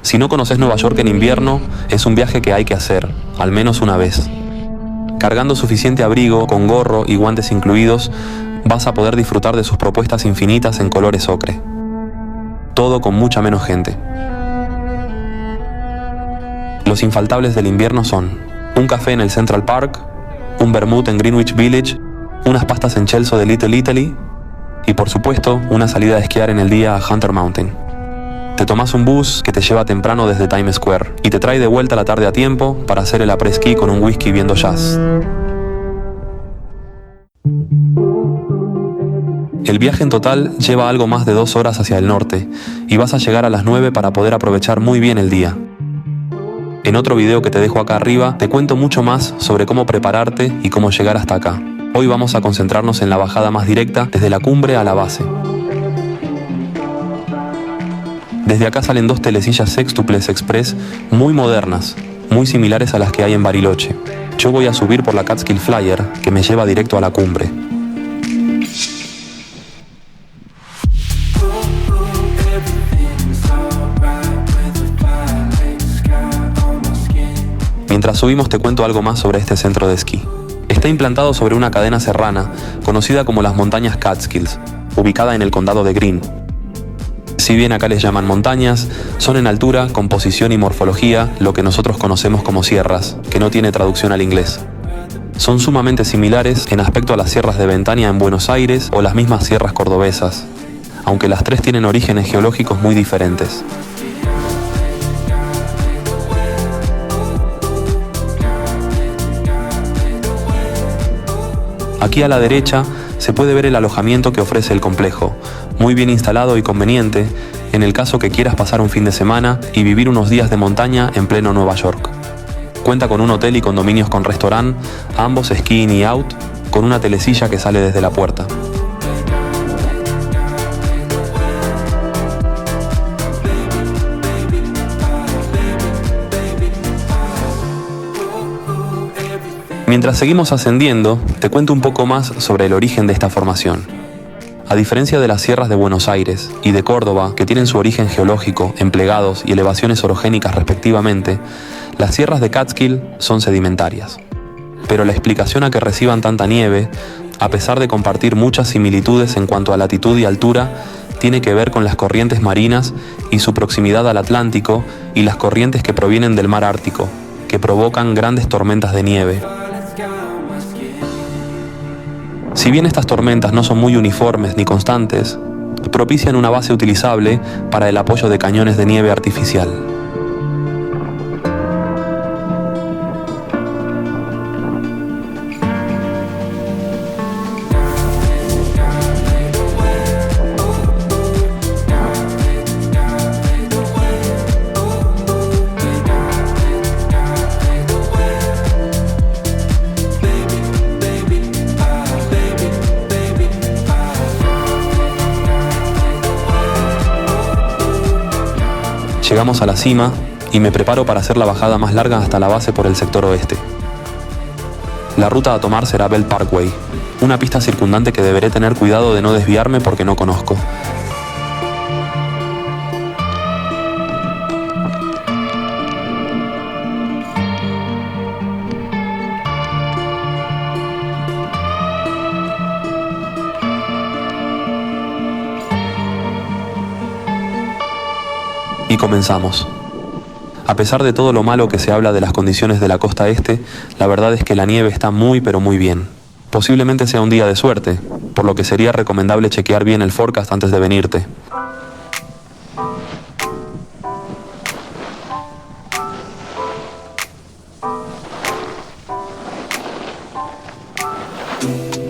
Si no conoces Nueva York en invierno, es un viaje que hay que hacer, al menos una vez. Cargando suficiente abrigo, con gorro y guantes incluidos, vas a poder disfrutar de sus propuestas infinitas en colores ocre. Todo con mucha menos gente. Los infaltables del invierno son un café en el Central Park, un vermut en Greenwich Village, unas pastas en Chelsea de Little Italy y, por supuesto, una salida a esquiar en el día a Hunter Mountain. Te tomás un bus que te lleva temprano desde Times Square y te trae de vuelta a la tarde a tiempo para hacer el après-ski con un whisky viendo jazz. El viaje en total lleva algo más de 2 horas hacia el norte y vas a llegar a las 9 para poder aprovechar muy bien el día. En otro video que te dejo acá arriba te cuento mucho más sobre cómo prepararte y cómo llegar hasta acá. Hoy vamos a concentrarnos en la bajada más directa desde la cumbre a la base. Desde acá salen 2 telesillas sextuples express muy modernas, muy similares a las que hay en Bariloche. Yo voy a subir por la Catskill Flyer, que me lleva directo a la cumbre. Mientras subimos te cuento algo más sobre este centro de esquí. Está implantado sobre una cadena serrana, conocida como las montañas Catskills, ubicada en el condado de Greene. Si bien acá les llaman montañas, son en altura, composición y morfología lo que nosotros conocemos como sierras, que no tiene traducción al inglés. Son sumamente similares en aspecto a las sierras de Ventania en Buenos Aires o las mismas sierras cordobesas, aunque las 3 tienen orígenes geológicos muy diferentes. Aquí a la derecha se puede ver el alojamiento que ofrece el complejo, muy bien instalado y conveniente en el caso que quieras pasar un fin de semana y vivir unos días de montaña en pleno Nueva York. Cuenta con un hotel y condominios con restaurante, ambos ski in y out, con una telesilla que sale desde la puerta. Mientras seguimos ascendiendo, te cuento un poco más sobre el origen de esta formación. A diferencia de las sierras de Buenos Aires y de Córdoba, que tienen su origen geológico en plegados y elevaciones orogénicas respectivamente, las sierras de Catskill son sedimentarias. Pero la explicación a que reciban tanta nieve, a pesar de compartir muchas similitudes en cuanto a latitud y altura, tiene que ver con las corrientes marinas y su proximidad al Atlántico y las corrientes que provienen del mar Ártico, que provocan grandes tormentas de nieve. Si bien estas tormentas no son muy uniformes ni constantes, propician una base utilizable para el apoyo de cañones de nieve artificial. Llegamos a la cima y me preparo para hacer la bajada más larga hasta la base por el sector oeste. La ruta a tomar será Belt Parkway, una pista circundante que deberé tener cuidado de no desviarme porque no conozco. Y comenzamos. A pesar de todo lo malo que se habla de las condiciones de la costa este, la verdad es que la nieve está muy pero muy bien. Posiblemente sea un día de suerte, por lo que sería recomendable chequear bien el forecast antes de venirte.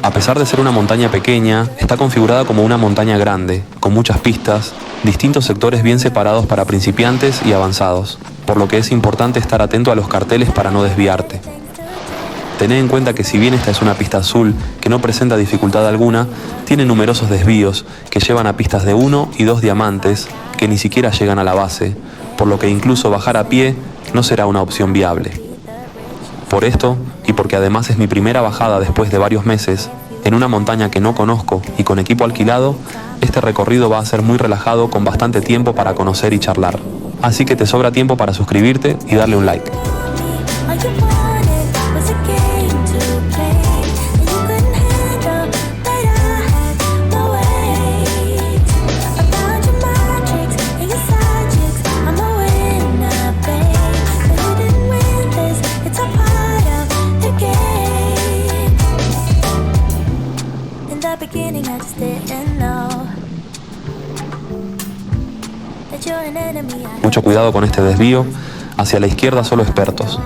A pesar de ser una montaña pequeña, está configurada como una montaña grande, con muchas pistas, distintos sectores bien separados para principiantes y avanzados, por lo que es importante estar atento a los carteles para no desviarte. Tened en cuenta que si bien esta es una pista azul que no presenta dificultad alguna, tiene numerosos desvíos que llevan a pistas de 1 y 2 diamantes que ni siquiera llegan a la base, por lo que incluso bajar a pie no será una opción viable. Por esto, y porque además es mi primera bajada después de varios meses, en una montaña que no conozco y con equipo alquilado, este recorrido va a ser muy relajado con bastante tiempo para conocer y charlar. Así que te sobra tiempo para suscribirte y darle un like. Mucho cuidado con este desvío. Hacia la izquierda solo expertos.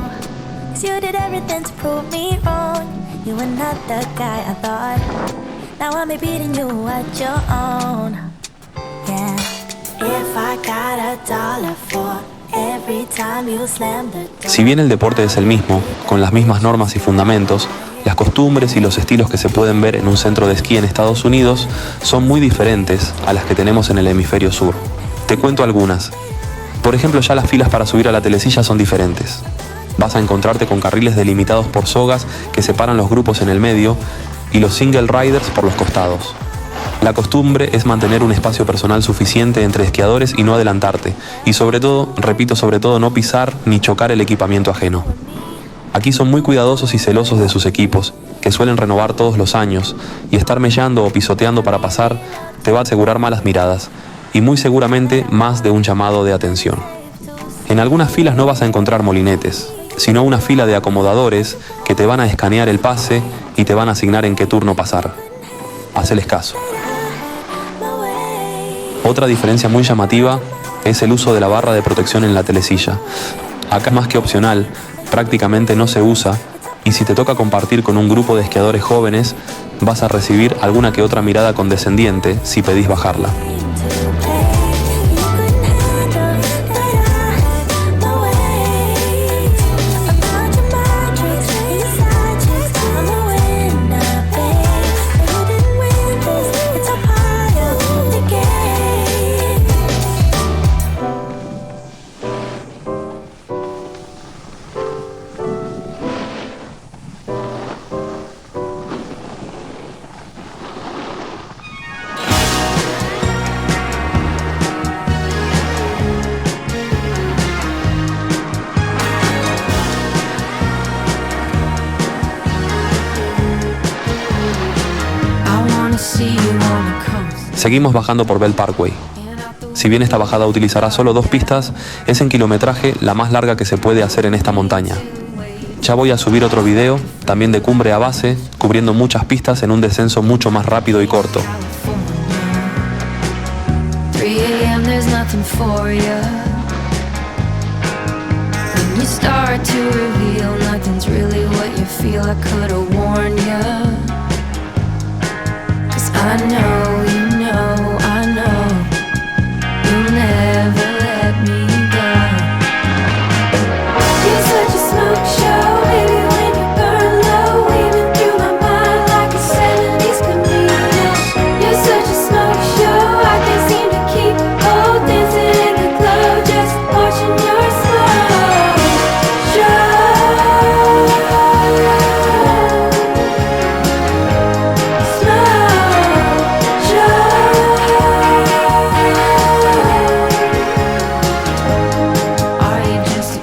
Si bien el deporte es el mismo, con las mismas normas y fundamentos, las costumbres y los estilos que se pueden ver en un centro de esquí en Estados Unidos son muy diferentes a las que tenemos en el hemisferio sur. Te cuento algunas. Por ejemplo, ya las filas para subir a la telesilla son diferentes. Vas a encontrarte con carriles delimitados por sogas que separan los grupos en el medio y los single riders por los costados. La costumbre es mantener un espacio personal suficiente entre esquiadores y no adelantarte. Y sobre todo, repito, sobre todo, no pisar ni chocar el equipamiento ajeno. Aquí son muy cuidadosos y celosos de sus equipos, que suelen renovar todos los años, y estar mellando o pisoteando para pasar te va a asegurar malas miradas, y muy seguramente más de un llamado de atención. En algunas filas no vas a encontrar molinetes, sino una fila de acomodadores que te van a escanear el pase y te van a asignar en qué turno pasar. Haceles caso. Otra diferencia muy llamativa es el uso de la barra de protección en la telesilla. Acá más que opcional, prácticamente no se usa, y si te toca compartir con un grupo de esquiadores jóvenes, vas a recibir alguna que otra mirada condescendiente si pedís bajarla. Seguimos bajando por Bell Parkway. Si bien esta bajada utilizará solo 2 pistas, es en kilometraje la más larga que se puede hacer en esta montaña. Ya voy a subir otro video, también de cumbre a base, cubriendo muchas pistas en un descenso mucho más rápido y corto. I know, you know, I know you'll never let me go. You're such a smoke show, baby, when you burn low, weaving through my mind like a 70s comedian. You're such a smoke show, I can't seem to keep cold, dancing in the glow, just watching your smoke show.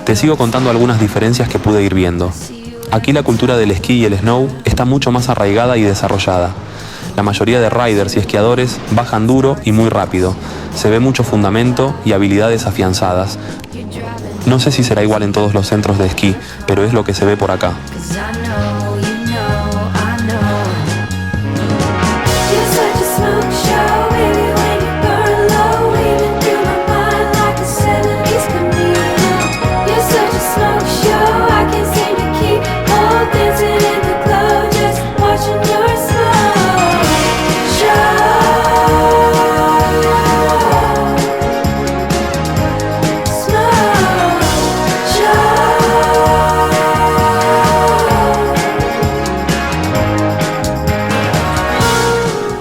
Te sigo contando algunas diferencias que pude ir viendo. Aquí la cultura del esquí y el snow está mucho más arraigada y desarrollada. La mayoría de riders y esquiadores bajan duro y muy rápido. Se ve mucho fundamento y habilidades afianzadas. No sé si será igual en todos los centros de esquí, pero es lo que se ve por acá.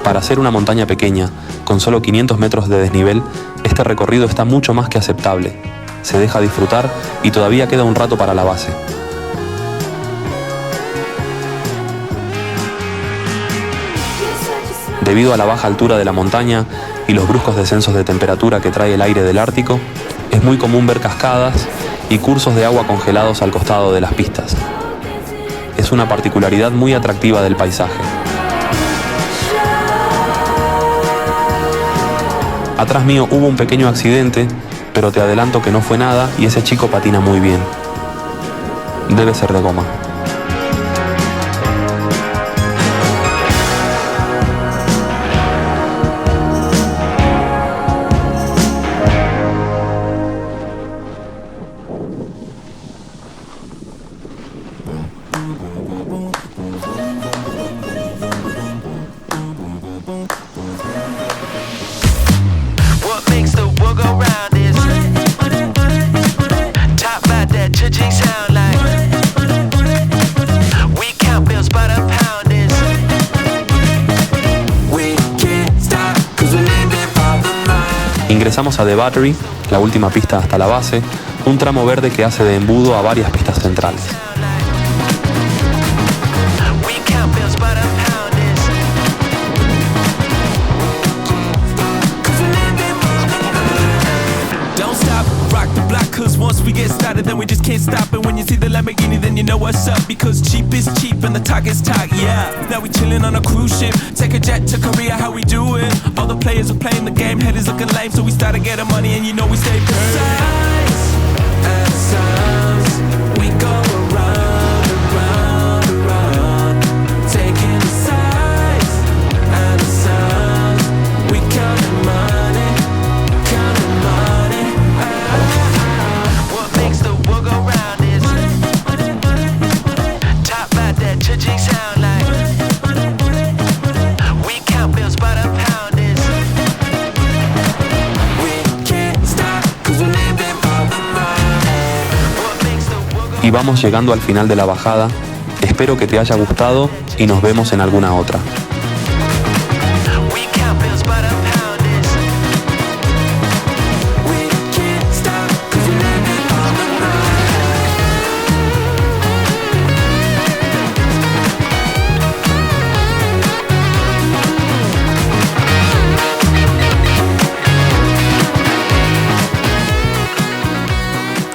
Para ser una montaña pequeña, con solo 500 metros de desnivel, este recorrido está mucho más que aceptable. Se deja disfrutar y todavía queda un rato para la base. Debido a la baja altura de la montaña y los bruscos descensos de temperatura que trae el aire del Ártico, es Es muy común ver cascadas y cursos de agua congelados al costado de las pistas. Es una particularidad muy atractiva del paisaje. Atrás mío hubo un pequeño accidente, pero te adelanto que no fue nada y ese chico patina muy bien. Debe ser de goma. What makes the world go round is top about that cha-ching sound like we count bills by the pound is we can't stop 'cause we're living by the mind. Ingresamos a The Battery, la última pista hasta la base, un tramo verde que hace de embudo a varias pistas centrales. We count bills by the pound is 'cause we're living by the mind. Don't stop, rock the block, cause once we get started then we just can't stop. And when you see the Lamborghini then you know what's up, because cheap is cheap and the talk is talk, yeah. Now we chillin' on a cruise ship, take a jet to Korea, how we do it. All the players are playing the game, head is looking lame, so we started getting money and you know we stay paid. Sights and sounds, we go around, around, around, taking the sights and the sounds, we counting money, counting money. What makes the world go round is top about that cha-ching sound like we count bills by the pound is We can't stop, 'cause we're living by the mind. what makes the world go Y vamos llegando al final de la bajada. Espero que te haya gustado y nos vemos en alguna otra. we count bills by the pound is We can't stop, 'cause we're living by the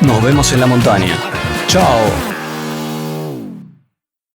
Nos vemos en la montaña. Chao.